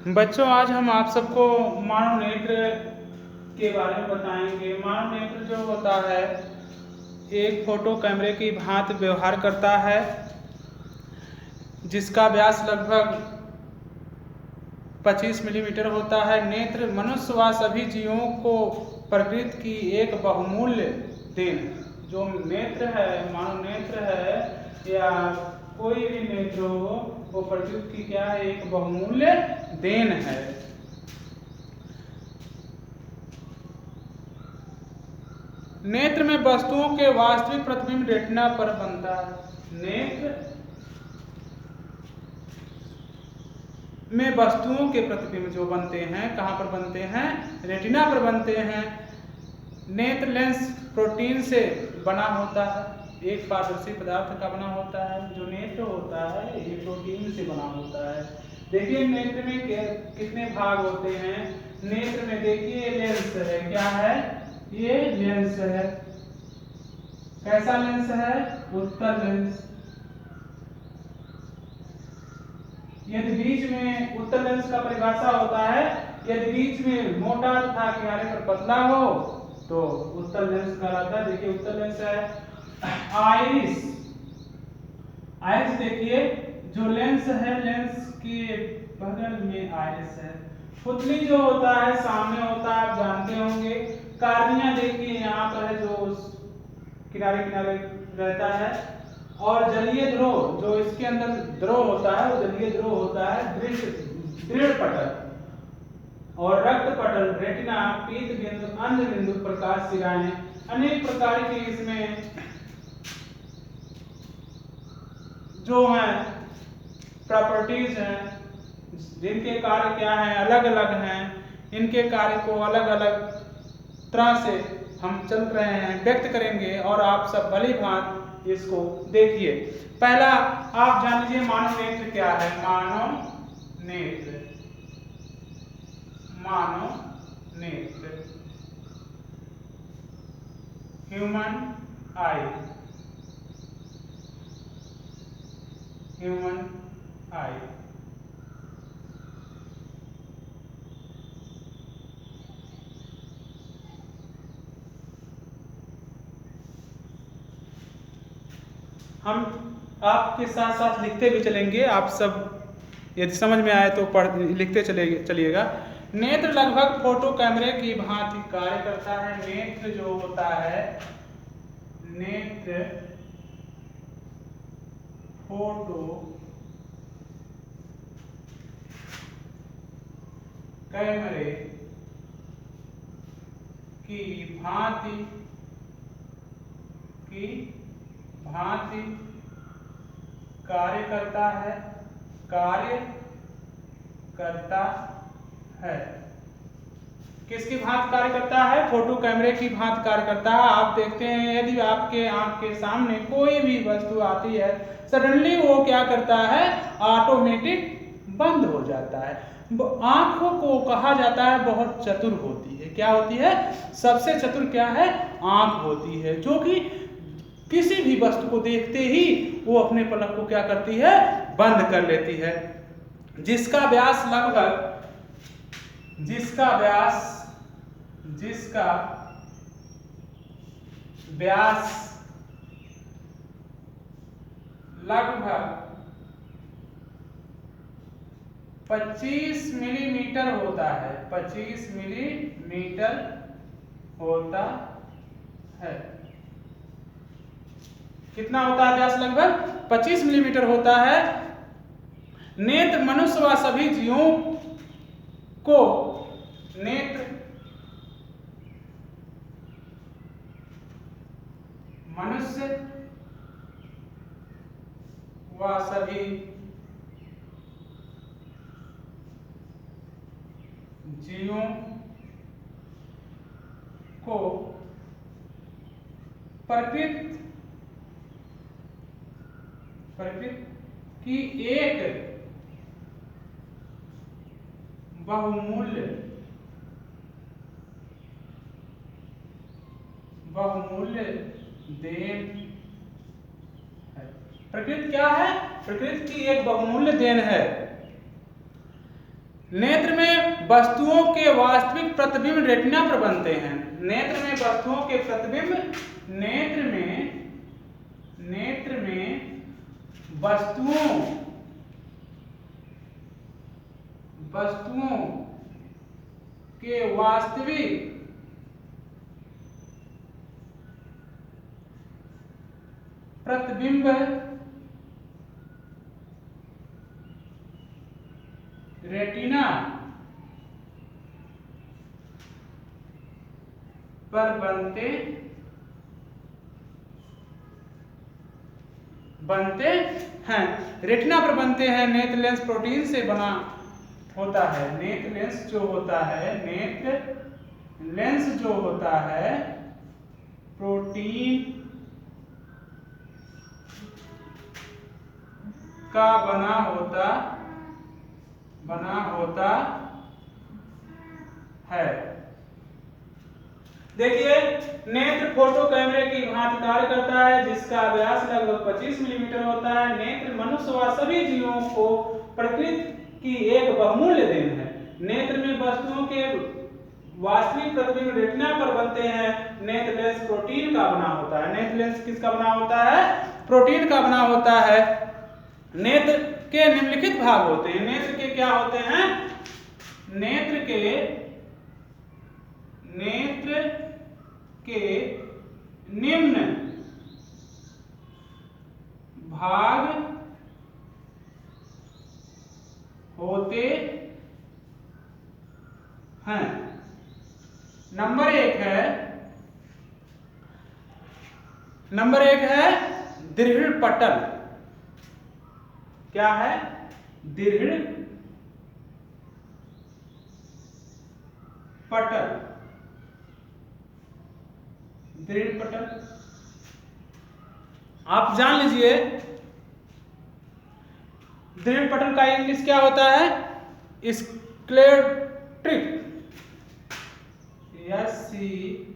बच्चों, आज हम आप सबको मानव नेत्र के बारे में बताएंगे। मानव नेत्र जो होता है एक फोटो कैमरे की भांति व्यवहार करता है, जिसका व्यास लगभग 25 मिलीमीटर होता है। नेत्र मनुष्य व सभी जीवों को प्रकृति की एक बहुमूल्य देन है। जो नेत्र है, मानव नेत्र है या कोई भी नेत्र हो, वो प्रकृति की क्या है? एक बहुमूल्य देन है। नेत्र में वस्तुओं के वास्तविक प्रतिबिंब रेटिना पर बनता है। नेत्र में वस्तुओं के प्रतिबिंब जो बनते हैं, कहाँ पर बनते हैं? रेटिना पर बनते हैं। नेत्र लेंस प्रोटीन से बना होता है, एक पारदर्शी पदार्थ का बना होता है। जो नेत्र होता है ये प्रोटीन से बना होता है। देखिए नेत्र में कितने भाग होते हैं। नेत्र में देखिए लेंस है, क्या है? ये लेंस है। कैसा लेंस है? उत्तल लेंस। यदि बीच में उत्तल लेंस का परिभाषा होता है, यदि बीच में मोटा तथा किनारे पर पतला हो तो उत्तल लेंस कहलाता है। देखिए उत्तल लेंस है। आइरिस, आइरिस देखिए जो लेंस है, लेंस के बगल में आइरिस है। पुतली जो होता है सामने होता है, आप जानते होंगे। कार्निया देखिए यहाँ पर है, जो किनारे किनारे रहता है। और जलीय ध्रुव जो इसके अंदर ध्रुव होता है, वो जलीय ध्रुव होता है। दृढ़ पटल और रक्त पटल, रेटिना, पीत बिंदु, अंध बिंदु, प्रकाश सिराएं, अनेक प्रकार की इसमें जो है प्रॉपर्टीज हैं, जिनके कार्य क्या हैं? अलग अलग हैं। इनके कार्य को अलग अलग तरह से हम चल रहे हैं, व्यक्त करेंगे और आप सब भली भांति इसको देखिए। पहला आप जान लीजिए मानव नेत्र क्या है। मानव नेत्र, मानव नेत्र, ह्यूमन आई, ह्यूमन आई। हम आपके साथ साथ लिखते भी चलेंगे, आप सब यदि समझ में आए तो लिखते चलिएगा। नेत्र लगभग फोटो कैमरे की भांति कार्य करता है। नेत्र जो होता है, नेत्र फोटो कैमरे की भांति कार्य करता है, कार्य करता है। किसकी भांति कार्य करता है? फोटो कैमरे की भांति कार्य करता है। आप देखते हैं यदि आपके आंख के सामने कोई भी वस्तु आती है, सडनली वो क्या करता है? ऑटोमेटिक बंद हो जाता है। आंखों को कहा जाता है बहुत चतुर होती है। क्या होती है? सबसे चतुर क्या है? आंख होती है, जो कि किसी भी वस्तु को देखते ही वो अपने पलक को क्या करती है? बंद कर लेती है। जिसका व्यास लगभग लगभग 25 मिलीमीटर होता है। 25 मिलीमीटर होता है। कितना होता है व्यास? लगभग 25 मिलीमीटर होता है। नेत्र मनुष्य व सभी जीवों को नेत्र मनुष्य व सभी जीवों को प्रकृति की एक बहुमूल्य देन है। प्रकृति क्या है? प्रकृति की एक बहुमूल्य देन है। नेत्र में वस्तुओं के वास्तविक प्रतिबिंब रेटिना पर बनते हैं। नेत्र में वस्तुओं के प्रतिबिंब नेत्र में वस्तुओं के वास्तविक प्रतिबिंब रेटिना पर बनते हैं। रेटिना पर बनते हैं। नेत्र लेंस प्रोटीन से बना होता है। नेत्र लेंस जो होता है प्रोटीन का बना होता है। देखिए, नेत्र फोटो कैमरे की भांति कार्य करता है, जिसका व्यास लगभग 25 मिलीमीटर होता है। नेत्र मनुष्य व सभी जीवों को प्रकृति की एक बहुमूल्य देन है। नेत्र में वस्तुओं के वास्तविक प्रतिबिंब रेटिना पर बनते हैं। नेत्र लेंस प्रोटीन का बना होता है। नेत्र लेंस किसका बना होता है? प्रोटीन का बना होता है। नेत्र के निम्नलिखित भाग होते हैं। नेत्र के क्या होते हैं? नेत्र के निम्न भाग होते हैं। नंबर एक है दृढ़ पटल। क्या है? दृढ़ पटल। आप जान लीजिए, दृढ़ पटल का इंग्लिश क्या होता है? स्क्लेरोटिक। SCLEROTIC।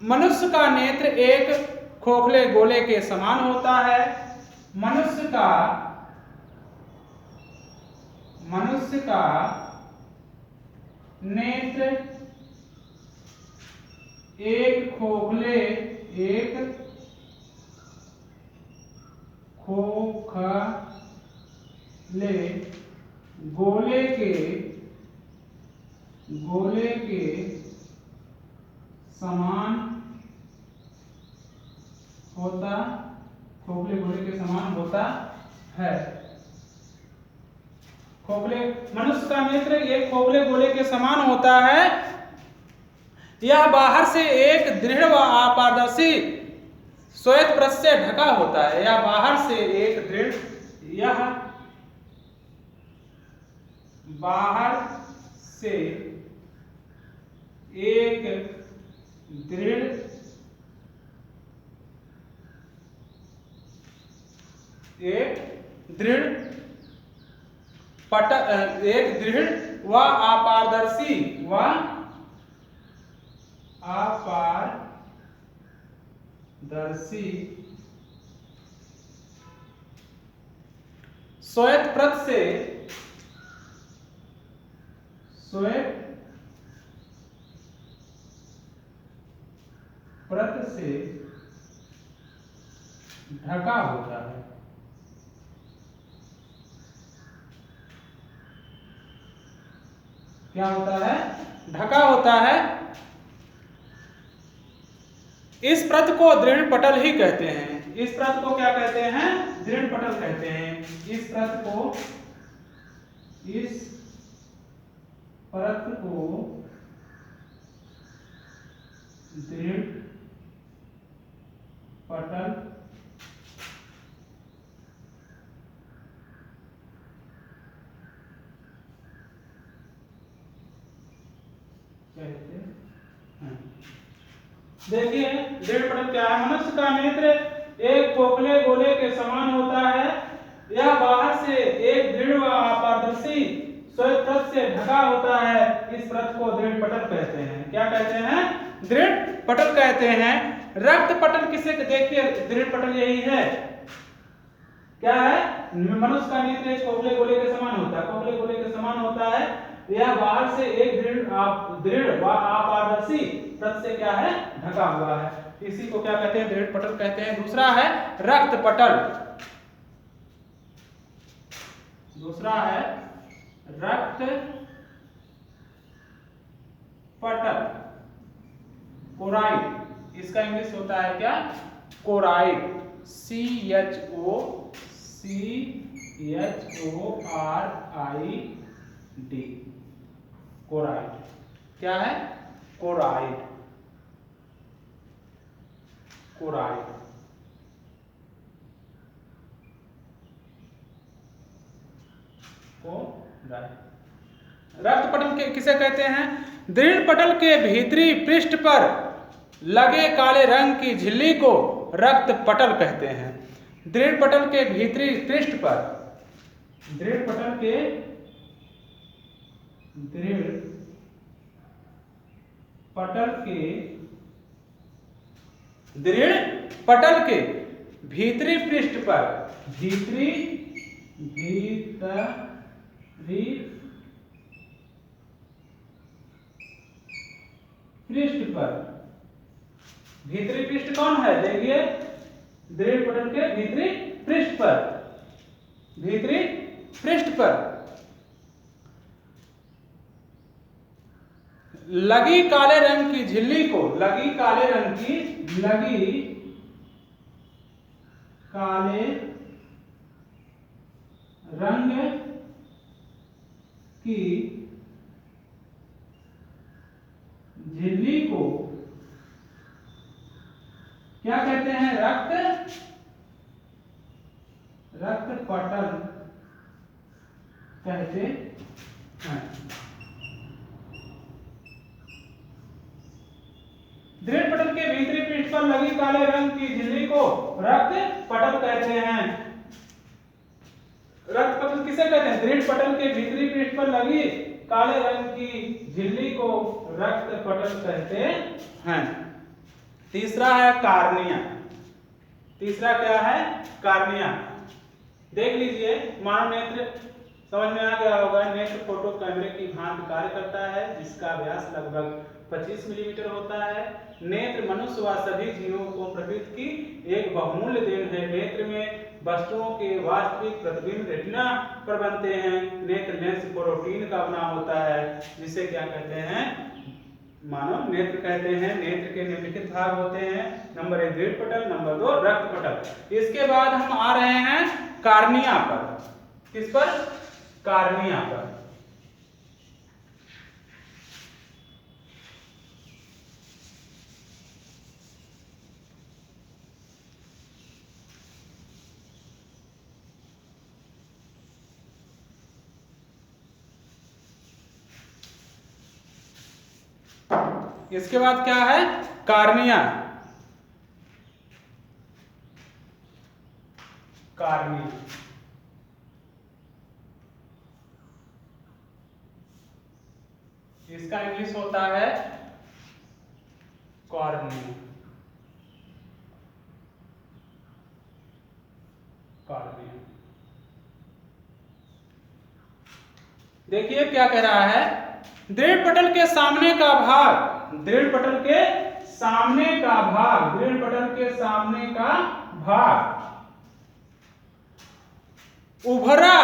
मनुष्य का नेत्र एक खोखले गोले के समान होता है। मनुष्य का नेत्र एक खोखले गोले के समान होता है। मनुष्य का नेत्र एक खोखले गोले के समान होता है। यह बाहर से एक दृढ़ व अपारदर्शी श्वेत परत से ढका होता है। यह बाहर से एक दृढ़ व अपारदर्शी श्वेत परत से ढका होता है। क्या होता है? ढका होता है। इस परत को दृढ़ पटल ही कहते हैं। इस परत को क्या कहते हैं? दृढ़ पटल कहते हैं। इस परत को दृढ़ पटल कहते हैं। देखिए, दृढ़ पटल क्या है? मनुष्य का नेत्र एक खोखले गोले के समान होता है। यह बाहर से एक दृढ़ व अपारदर्शी श्वेत परत से ढका होता है, इस परत को दृढ़ पटल कहते हैं। क्या कहते हैं? दृढ़ पटल कहते हैं। रक्त पटल किसे, देखिए दृढ़ पटल यही है। क्या है? मनुष्य का नेत्र एक खोखले गोले के समान होता है, खोखले गोले के समान होता है। यह बाहर से एक दृढ़ व अपारदर्शी परत से क्या है? ढका हुआ है। इसी को क्या कहते हैं? दृढ़ पटल कहते हैं। दूसरा है रक्त पटल। दूसरा है रक्त पटल, कोराइड। इसका इंग्लिश होता है क्या? कोराइड। CHORID। कोराइड क्या है? कोराइड। कोराइड रक्त पटल के किसे कहते हैं? दृढ़ पटल के भीतरी पृष्ठ पर लगे काले रंग की झिल्ली को रक्त पटल कहते हैं। दृढ़ पटल के भीतरी पृष्ठ पर, दृढ़ पटल के भीतरी पृष्ठ पर, भीतरी पृष्ठ पर, भीतरी पृष्ठ कौन है? देखिए दृढ़ पटल के भीतरी पृष्ठ पर, भीतरी पृष्ठ पर लगी काले रंग की झिल्ली को, लगी काले रंग की झिल्ली को क्या कहते हैं? रक्त पटल कहते हैं। दृढ़ पटल के भीतरी पृष्ठ पर लगी काले रंग की झिल्ली को रक्त पटल कहते हैं। रक्त पटल किसे कहते हैं? दृढ़ पटल के भीतरी पृष्ठ पर लगी काले रंग की झिल्ली को रक्त पटल कहते हैं। तीसरा है कार्निया। तीसरा क्या है? कार्निया। देख लीजिए, मानव नेत्र समझ में आ गया होगा। नेत्र फोटो कैमरे की भांति कार्य करता है, जिसका व्यास लगभग 25 मिलीमीटर होता है। नेत्र मनुष्य व सभी जीवों को प्रकृति की एक बहुमूल्य देन है। नेत्र में वस्तुओं के वास्तविक प्रतिबिंब रेटिना पर बनते हैं। नेत्र लेंस प्रोटीन का बना होता है, जिसे क्या कहते हैं? मानव नेत्र कहते हैं। नेत्र के निम्नलिखित भाग होते हैं। नंबर 1 दृढ़ पटल, नंबर 2 रक्त पटल। इसके बाद हम आ रहे हैं कार्निया पर। किस पर? कार्निया पर। इसके बाद क्या है? कार्निया। कार्निया इसका इंग्लिश होता है कॉर्निया। कॉर्निया। देखिए क्या कह रहा है? दृढ़ पटल के सामने का भाग, दृढ़ पटल के सामने का भाग, दृढ़ पटल के सामने का भाग उभरा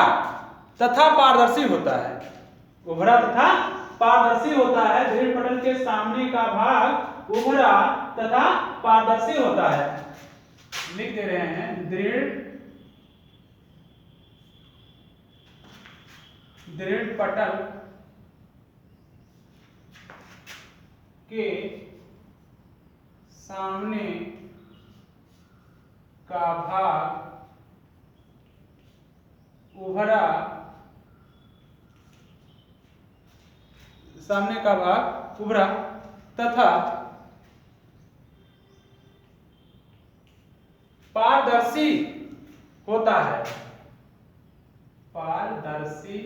तथा पारदर्शी होता है। उभरा तथा पारदर्शी होता है। दृढ़ पटल के सामने का भाग उभरा तथा पारदर्शी होता है। लिख दे रहे हैं, दृढ़ पटल के सामने का भाग उभरा, सामने का भाग उभरा तथा पारदर्शी होता है। पारदर्शी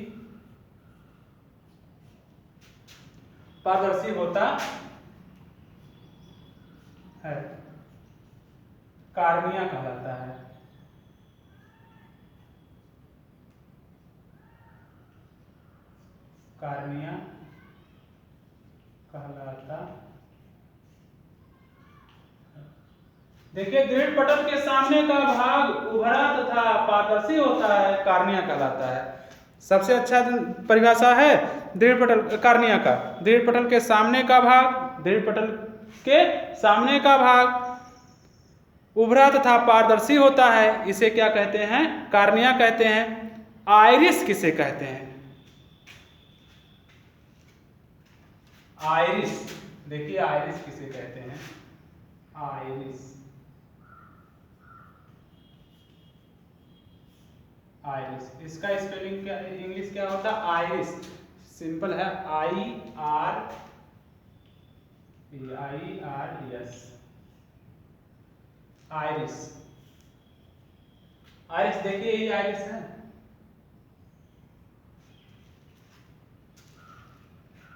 पारदर्शी होता है, कार्निया कहलाता है। कार्निया कहलाता। देखिए, दृढ़ पटल के सामने का भाग उभरा तथा पारदर्शी होता है, कार्निया कहलाता है। सबसे अच्छा परिभाषा है दृढ़ पटल कार्निया का। दृढ़ पटल के सामने का भाग, दृढ़ पटल के सामने का भाग उभरा तथा पारदर्शी होता है, इसे क्या कहते हैं? कार्निया कहते हैं। आइरिस किसे कहते हैं? आइरिस, देखिए आइरिस किसे कहते हैं? आइरिस, आइरिस, इसका स्पेलिंग क्या, इंग्लिश क्या होता है? आइरिस, सिंपल है, IRIS, आइरिस। आइरिस, देखिए ये आइरिस है।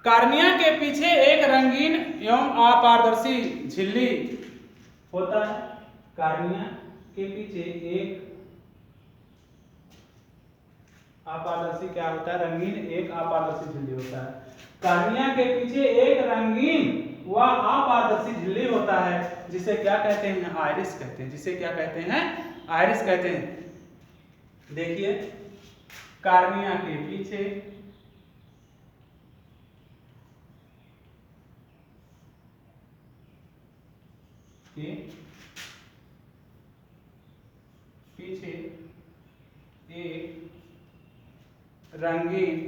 कार्निया के पीछे एक रंगीन एवं अपारदर्शी झिल्ली होता है। कार्निया के पीछे एक अपारदर्शी क्या होता है? रंगीन एक अपारदर्शी झिल्ली होता है। कार्निया के पीछे एक रंगीन व अपारदर्शी झिल्ली होता है, जिसे क्या कहते हैं? आइरिस कहते हैं। जिसे क्या कहते हैं? आइरिस कहते हैं। देखिए, कार्निया के पीछे एक रंगीन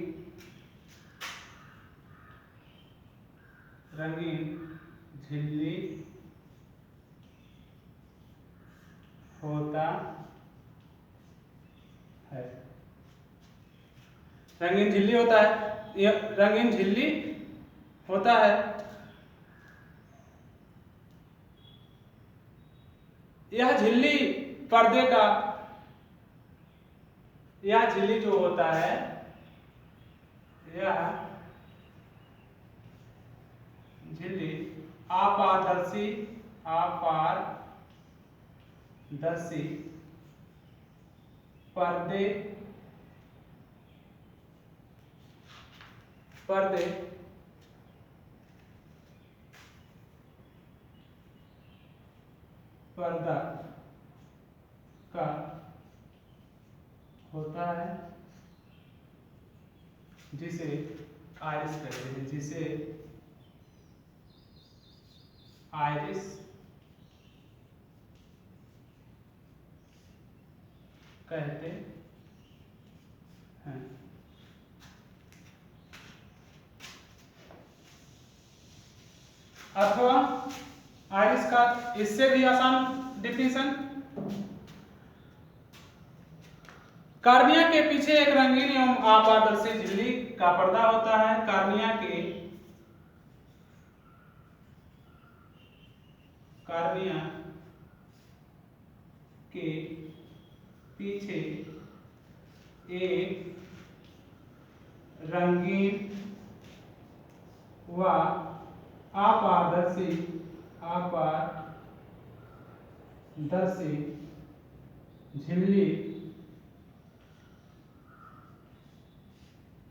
झिल्ली होता है। रंगीन झिल्ली होता है, यह रंगीन झिल्ली होता है। यह झिल्ली पर्दे का, यह झिल्ली जो होता है, यह झिल्ली अपारदर्शी पर्दे पर्दा का होता है, जिसे आइरिस कहते हैं। जिसे आइरिस कहते हैं। अथवा आइरिस का इससे भी आसान डिफिनेशन, कार्निया के पीछे एक रंगीन एवं अपारदर्शी झिल्ली का पर्दा होता है। कार्निया के पीछे एक रंगीन व अपारदर्शी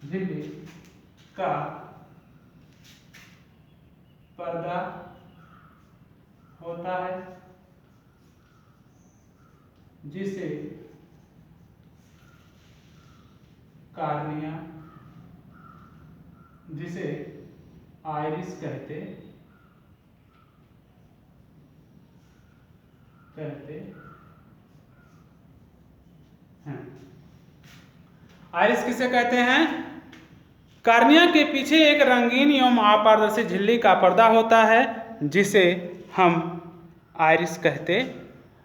झिल्ली का पर्दा होता है, जिसे कार्निया, जिसे आइरिस कहते हैं। आइरिस किसे कहते हैं? कार्निया के पीछे एक रंगीन एवं अपारदर्शी झिल्ली का पर्दा होता है, जिसे हम आइरिस कहते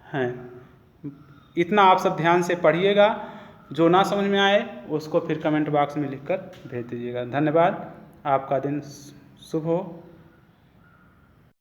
हैं। इतना आप सब ध्यान से पढ़िएगा। जो ना समझ में आए उसको फिर कमेंट बॉक्स में लिखकर भेज दीजिएगा। धन्यवाद। आपका दिन शुभ हो।